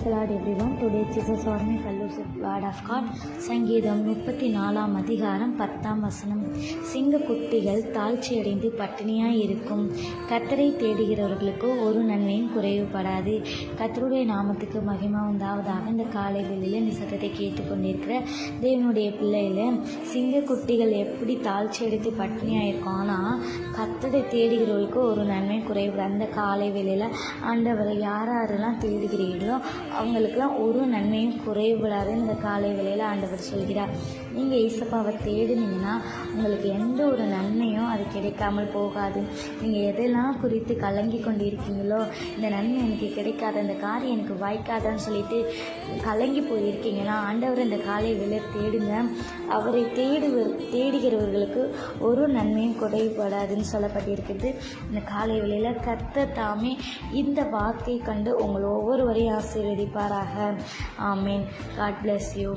Praise the Lord everyone. Today Jesus or me fellowship word of God. சங்கீதம் 34 அதிகாரம் 10 வசனம். சிங்க குட்டிகள் தாழ்ச்சி அடைந்து பட்டினியாய் இருக்கும். கர்த்தரை தேடுகிறவர்களுக்கு ஒரு நன்மையும் குறைவுபடாது. கர்த்தருடைய நாமத்துக்கு மகிமை உண்டாவதாக. இந்த காலை வேளையில் இந்த சத்தத்தை கேட்டுக்கொண்டிருக்கிற தேவனுடைய பிள்ளையில சிங்க குட்டிகள் எப்படி தாழ்ச்சி அடைந்து பட்டினியாக இருக்கும். ஆனால் கர்த்தரை தேடுகிறவர்களுக்கு ஒரு நன்மை குறைவுபடாது. அந்த காலை வேளையில் ஆண்டவரை யாரெல்லாம் தேடுகிறீர்களோ அவங்களுக்கெல்லாம் ஒரு நன்மையும் குறைவுபடாது. இந்த காலை வேளையில் ஆண்டவர் சொல்கிறார், நீங்கள் இயேசுப்பாவை தேடுனீங்கன்னா உங்களுக்கு எந்த ஒரு நன்மையும் அது கிடைக்காமல் போகாது. நீங்கள் எதெல்லாம் குறித்து கலங்கி கொண்டு இருக்கீங்களோ, இந்த நன்மை எனக்கு கிடைக்காத, இந்த காரியம் எனக்கு வாய்க்காதான்னு சொல்லிட்டு கலங்கி போயிருக்கீங்கன்னா ஆண்டவர் இந்த காலை வேளையில் தேடுங்க. அவரை தேடுகிறவர்களுக்கு ஒரு நன்மையும் குறைவுபடாதுன்னு சொல்லப்பட்டிருக்கிறது. இந்த காலை வேளையில் கர்த்தர் தாமே இந்த வாக்கை கண்டு உங்கள் ஒவ்வொருவரையும் ஆசீர்வதிப்பாராக. ஆமேன். God bless you.